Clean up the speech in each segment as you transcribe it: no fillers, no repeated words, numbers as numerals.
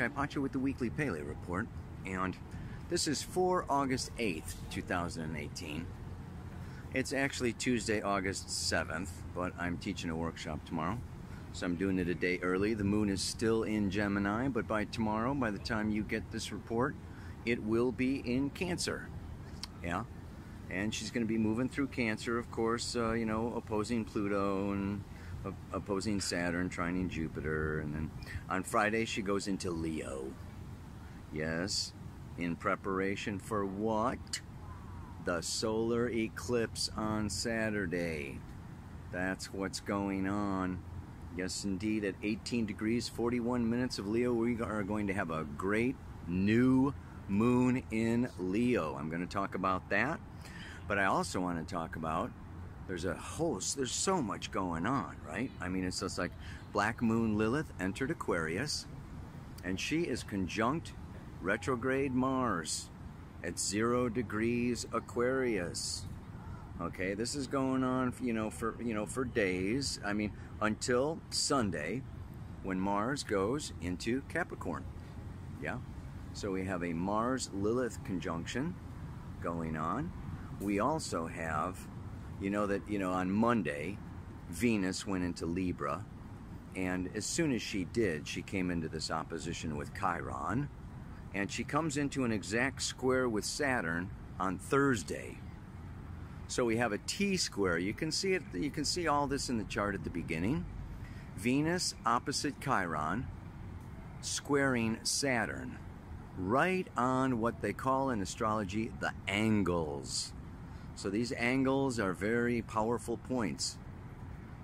Kai Pacha with the Weekly Paleo Report, and this is for August 8th, 2018. It's actually Tuesday, August 7th, but I'm teaching a workshop tomorrow, so I'm doing it a day early. The moon is still in Gemini, but by tomorrow, by the time you get this report, it will be in Cancer. Yeah, and she's going to be moving through Cancer, of course, you know, opposing Pluto and opposing Saturn, trining Jupiter, and then on Friday she goes into Leo. Yes, in preparation for what? The solar eclipse on Saturday. That's what's going on. Yes, indeed, at 18 degrees, 41 minutes of Leo, we are going to have a great new moon in Leo. I'm going to talk about that, but I also want to talk about there's so much going on, right? I mean, it's just like Black Moon Lilith entered Aquarius, and she is conjunct retrograde Mars at 0 degrees Aquarius. Okay, this is going on, for days. I mean, until Sunday, when Mars goes into Capricorn. Yeah, so we have a Mars-Lilith conjunction going on. We also have, on Monday, Venus went into Libra, and as soon as she did, she came into this opposition with Chiron, and she comes into an exact square with Saturn on Thursday. So we have a T-square. You can see it. You can see all this in the chart at the beginning. Venus opposite Chiron, squaring Saturn, right on what they call in astrology the angles. So these angles are very powerful points.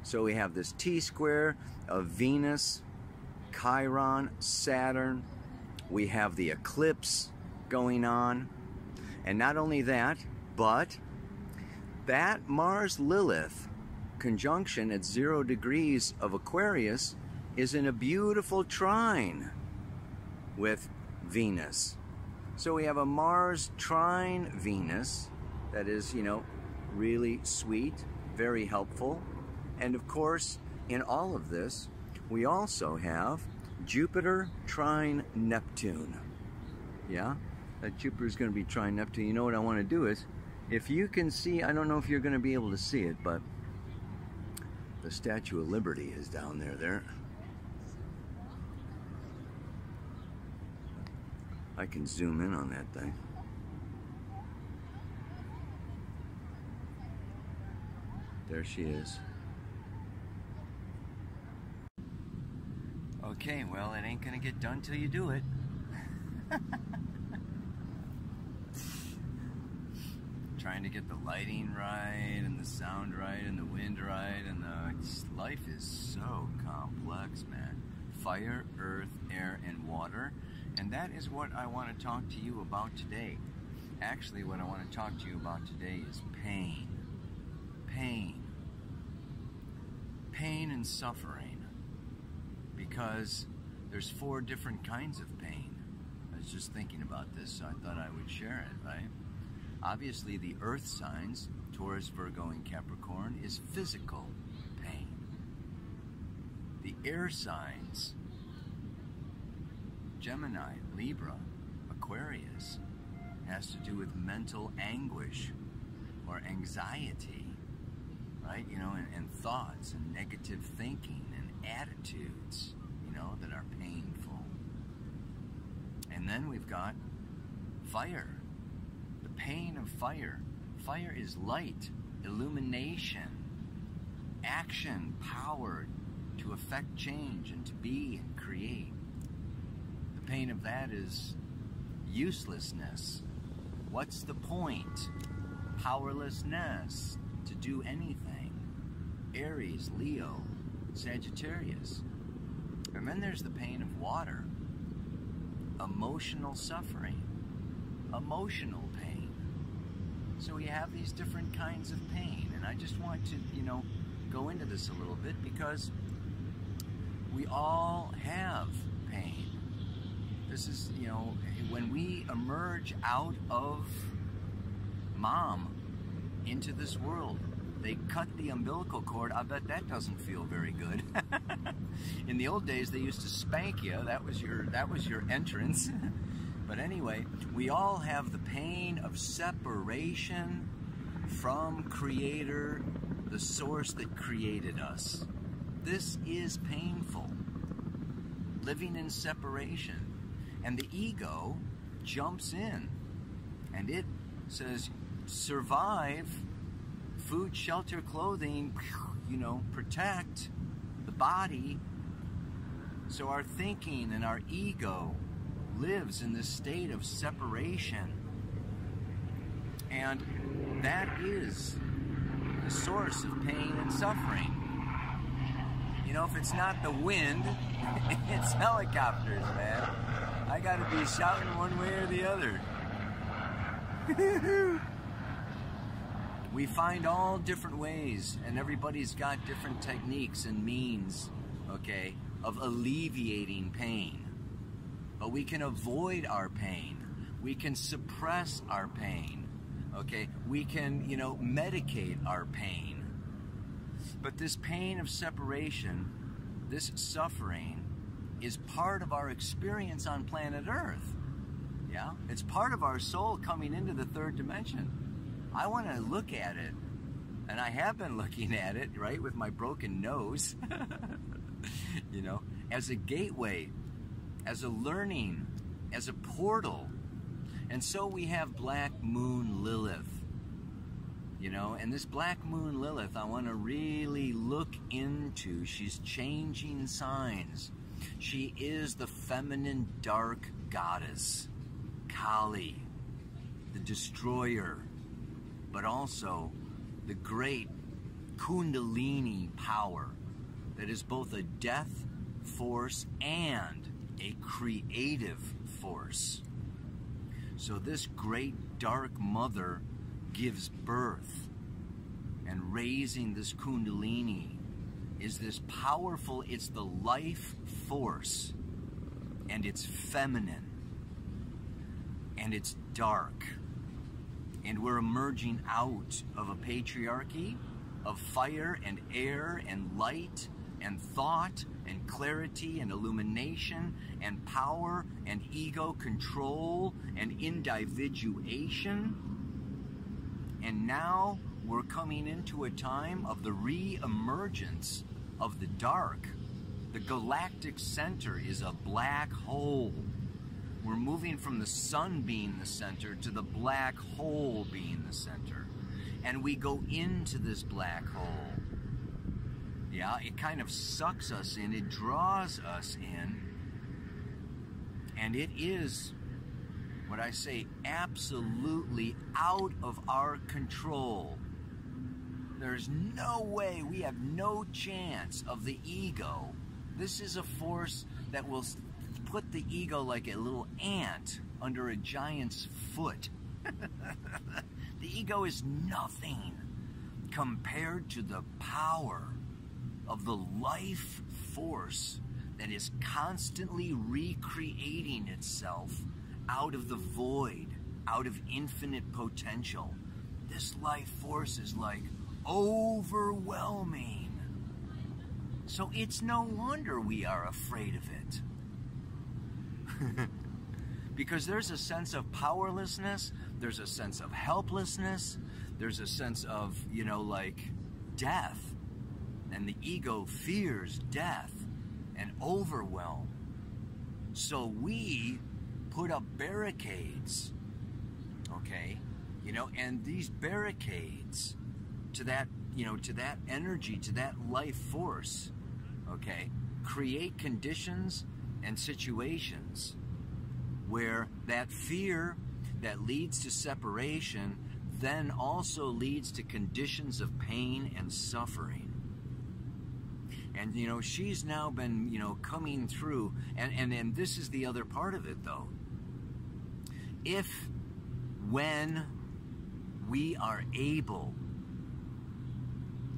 So we have this T-square of Venus, Chiron, Saturn. We have the eclipse going on. And not only that, but that Mars-Lilith conjunction at 0 degrees of Aquarius is in a beautiful trine with Venus. So we have a Mars trine Venus that is, really sweet, very helpful. And of course, in all of this, we also have Jupiter trine Neptune. Yeah, that Jupiter is going to be trine Neptune. You know what I want to do is, if you can see, I don't know if you're going to be able to see it, but the Statue of Liberty is down there. I can zoom in on that thing. There she is. Okay, well, it ain't gonna get done till you do it. Trying to get the lighting right, and the sound right, and the wind right, and life is so complex, man. Fire, earth, air, and water. And that is what I want to talk to you about today. Actually, what I want to talk to you about today is pain. Pain and suffering. Because there's 4 different kinds of pain. I was just thinking about this, so I thought I would share it, right? Obviously, the earth signs, Taurus, Virgo, and Capricorn, is physical pain. The air signs, Gemini, Libra, Aquarius, has to do with mental anguish or anxiety, right? And thoughts and negative thinking and attitudes, that are painful. And then we've got fire, the pain of fire. Fire is light, illumination, action, power to affect change and to be and create. The pain of that is uselessness. What's the point? Powerlessness to do anything. Aries, Leo, Sagittarius. And then there's the pain of water. Emotional suffering. Emotional pain. So we have these different kinds of pain. And I just want to, go into this a little bit because we all have pain. This is, when we emerge out of mom into this world, they cut the umbilical cord. I bet that doesn't feel very good. In the old days, they used to spank you. That was your entrance. But anyway, we all have the pain of separation from Creator, the source that created us. This is painful. Living in separation. And the ego jumps in and it says, survive, food, shelter, clothing, protect the body. So our thinking and our ego lives in this state of separation. And that is the source of pain and suffering. If it's not the wind, it's helicopters, man. I gotta be shouting one way or the other. We find all different ways, and everybody's got different techniques and means, okay, of alleviating pain. But we can avoid our pain. We can suppress our pain, okay? We can, medicate our pain. But this pain of separation, this suffering, is part of our experience on planet Earth. Yeah? It's part of our soul coming into the third dimension. I want to look at it, and I have been looking at it, right, with my broken nose, as a gateway, as a learning, as a portal. And so we have Black Moon Lilith. And this Black Moon Lilith, I want to really look into. She's changing signs. She is the feminine dark goddess, Kali, the destroyer, but also the great Kundalini power that is both a death force and a creative force. So this great dark mother gives birth, and raising this Kundalini is this powerful, it's the life force, and it's feminine, and it's dark, and we're emerging out of a patriarchy of fire and air and light and thought and clarity and illumination and power and ego control and individuation. And now we're coming into a time of the re-emergence of the dark. The galactic center is a black hole. We're moving from the sun being the center to the black hole being the center. And we go into this black hole. Yeah, it kind of sucks us in, it draws us in. And it is, what I say, absolutely out of our control. There's no way, we have no chance of the ego. This is a force that will put the ego like a little ant under a giant's foot. The ego is nothing compared to the power of the life force that is constantly recreating itself out of the void, out of infinite potential. This life force is like overwhelming. So it's no wonder we are afraid of it. Because there's a sense of powerlessness, there's a sense of helplessness, there's a sense of, like death. And the ego fears death and overwhelm. So we put up barricades, okay? And these barricades to that, to that energy, to that life force, okay, create conditions and situations where that fear that leads to separation then also leads to conditions of pain and suffering. And, she's now been, coming through. And this is the other part of it, though. When we are able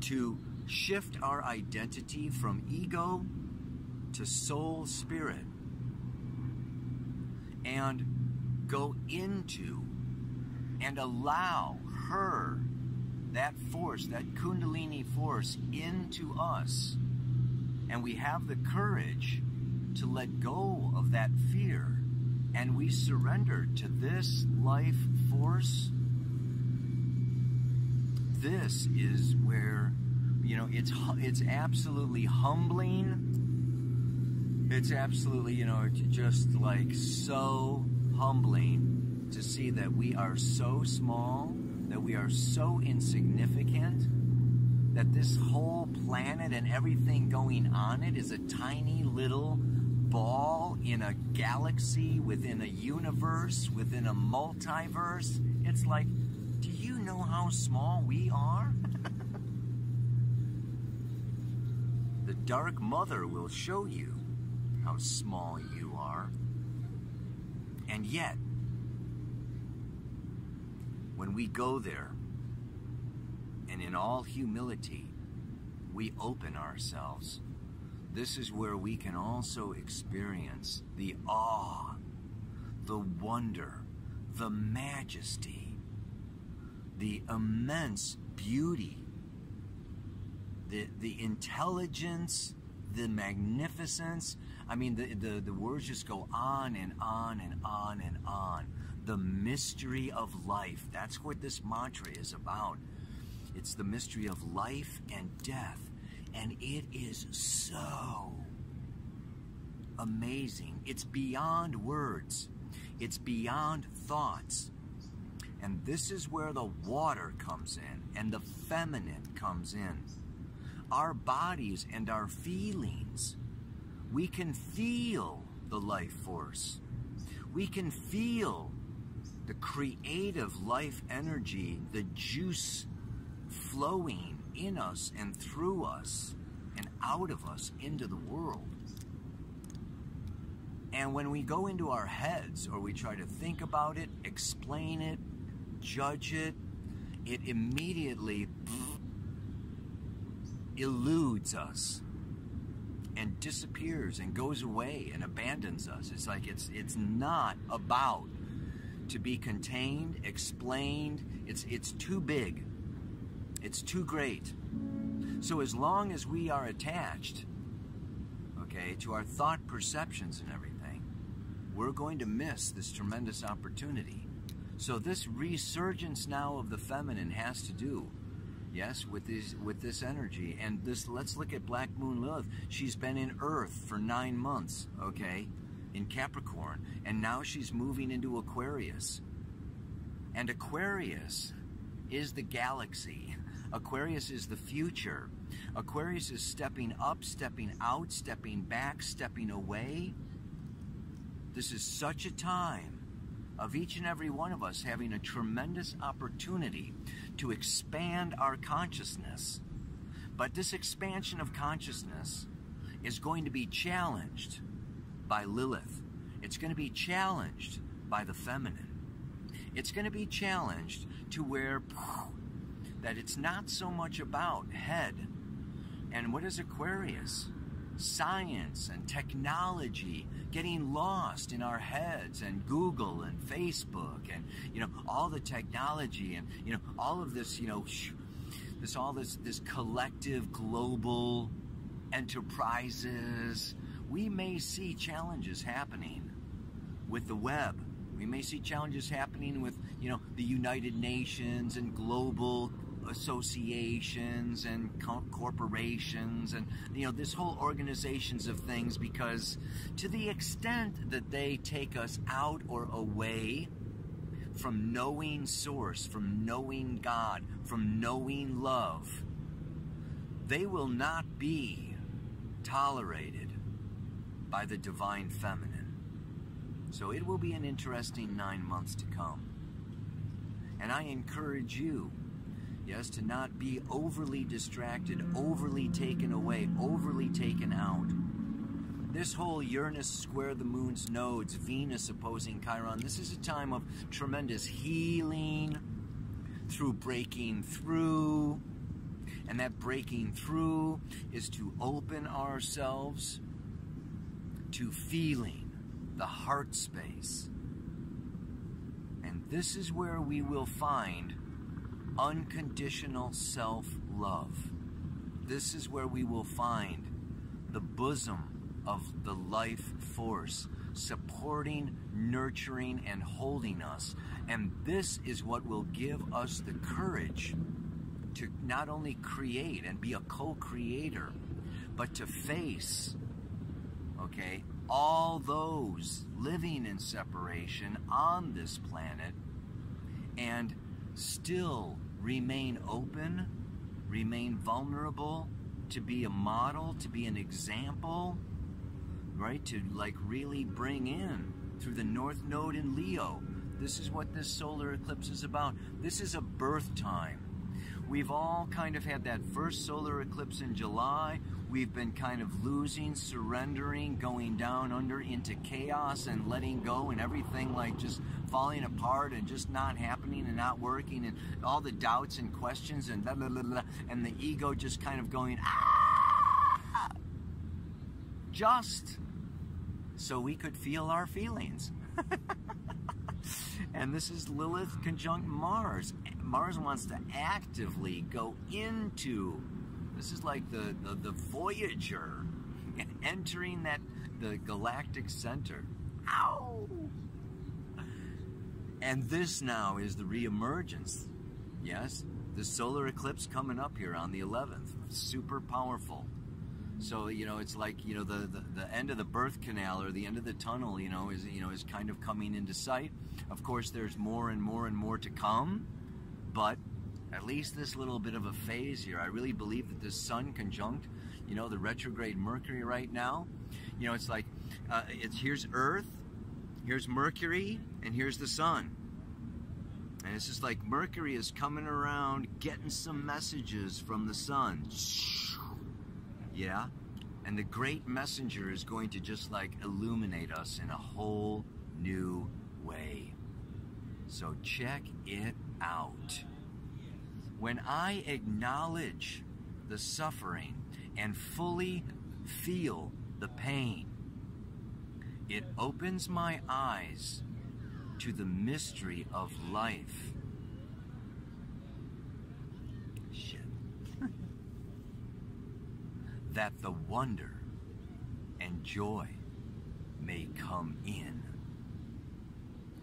to shift our identity from ego to soul spirit and go into and allow her, that force, that Kundalini force, into us, and we have the courage to let go of that fear, and we surrender to this life force, this is where, you know, it's absolutely humbling. It's absolutely, you know, just like so humbling to see that we are so small, that we are so insignificant, that this whole planet and everything going on it is a tiny little ball in a galaxy, within a universe, within a multiverse. It's like, do you know how small we are? The Dark Mother will show you how small you are. And yet, when we go there, and in all humility, we open ourselves, this is where we can also experience the awe, the wonder, the majesty, the immense beauty, the intelligence, the magnificence. I mean, the words just go on and on and on and on. The mystery of life. That's what this mantra is about. It's the mystery of life and death. And it is so amazing. It's beyond words. It's beyond thoughts. And this is where the water comes in and the feminine comes in. Our bodies and our feelings. We can feel the life force. We can feel the creative life energy, the juice flowing in us and through us and out of us into the world. And when we go into our heads, or we try to think about it, explain it, judge it, it immediately eludes us and disappears and goes away and abandons us. It's like it's not about to be contained, explained. It's too big. It's too great. So as long as we are attached, okay, to our thought perceptions and everything, we're going to miss this tremendous opportunity. So this resurgence now of the feminine has to do, yes, with this energy. And this, let's look at Black Moon Lilith. She's been in Earth for 9 months, okay, in Capricorn, and now she's moving into Aquarius. And Aquarius is the galaxy. Aquarius is the future. Aquarius is stepping up, stepping out, stepping back, stepping away. This is such a time of each and every one of us having a tremendous opportunity to expand our consciousness. But this expansion of consciousness is going to be challenged by Lilith. It's going to be challenged by the feminine. It's going to be challenged to where that it's not so much about head. And what is Aquarius? Science and technology, getting lost in our heads, and Google and Facebook and, you know, all the technology and, you know, all of this, you know, this collective global enterprises. We may see challenges happening with the web. We may see challenges happening with, you know, the United Nations and global associations and corporations and, you know, this whole organizations of things, because to the extent that they take us out or away from knowing source, from knowing God, from knowing love, they will not be tolerated by the divine feminine. So it will be an interesting 9 months to come. And I encourage you, yes, to not be overly distracted, overly taken away, overly taken out. This whole Uranus square the moon's nodes, Venus opposing Chiron, this is a time of tremendous healing through breaking through. And that breaking through is to open ourselves to feeling the heart space. And this is where we will find unconditional self-love. This is where we will find the bosom of the life force, supporting, nurturing, and holding us. And this is what will give us the courage to not only create and be a co-creator, but to face, okay, all those living in separation on this planet and still remain open, remain vulnerable, to be a model, to be an example, right? To like really bring in through the North Node in Leo. This is what this solar eclipse is about. This is a birth time. We've all kind of had that first solar eclipse in July. We've been kind of losing, surrendering, going down under into chaos and letting go, and everything like just falling apart and just not happening and not working, and all the doubts and questions and blah, blah, blah, blah, and the ego just kind of going, ah! Just so we could feel our feelings. And this is Lilith conjunct Mars. Mars wants to actively go into, this is like the Voyager entering the galactic center. Ow! And this now is the reemergence. Yes, the solar eclipse coming up here on the 11th. Super powerful. So, you know, it's like, you know, the end of the birth canal, or the end of the tunnel, is kind of coming into sight. Of course, there's more and more and more to come, but at least this little bit of a phase here, I really believe that this Sun conjunct, you know, the retrograde Mercury right now, you know, it's like, here's Earth, here's Mercury, and here's the Sun. And it's just like Mercury is coming around, getting some messages from the Sun. Yeah? And the great messenger is going to just like illuminate us in a whole new way. So check it out. When I acknowledge the suffering and fully feel the pain, it opens my eyes to the mystery of life. Shit. That the wonder and joy may come in.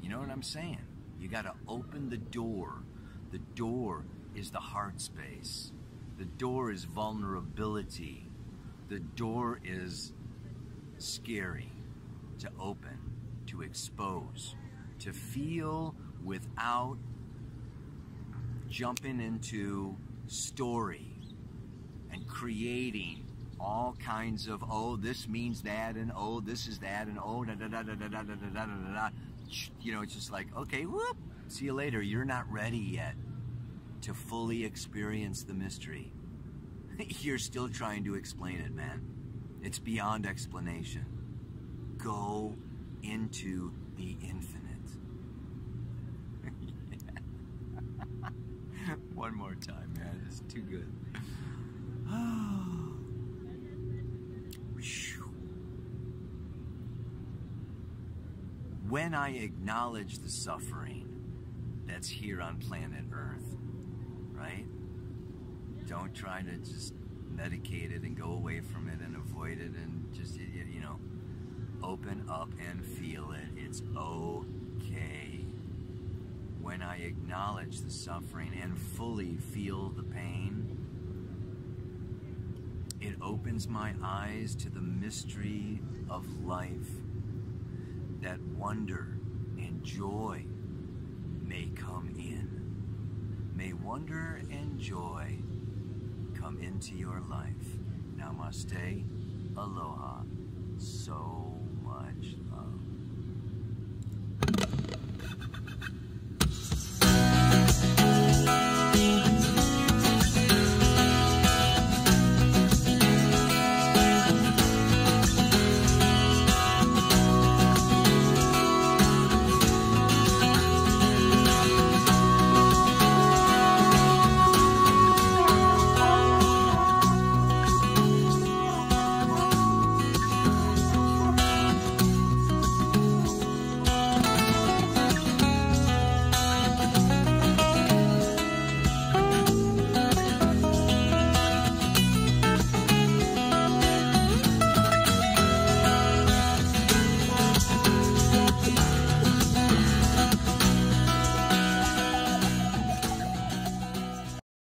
You know what I'm saying? You got to open the door. The door is the heart space. The door is vulnerability. The door is scary to open, to expose, to feel without jumping into story and creating all kinds of, oh, this means that, and oh, this is that, and oh, da da da da da da da da da da. You know, it's just like, okay, whoop, see you later. You're not ready yet to fully experience the mystery. You're still trying to explain it, man. It's beyond explanation. Go into the infinite. One more time, man. It's too good. When I acknowledge the suffering that's here on planet Earth, right? Don't try to just medicate it and go away from it and avoid it and just, you know, open up and feel it. It's okay. When I acknowledge the suffering and fully feel the pain, it opens my eyes to the mystery of life. That wonder and joy may come in. May wonder and joy come into your life. Namaste. Aloha. So much love.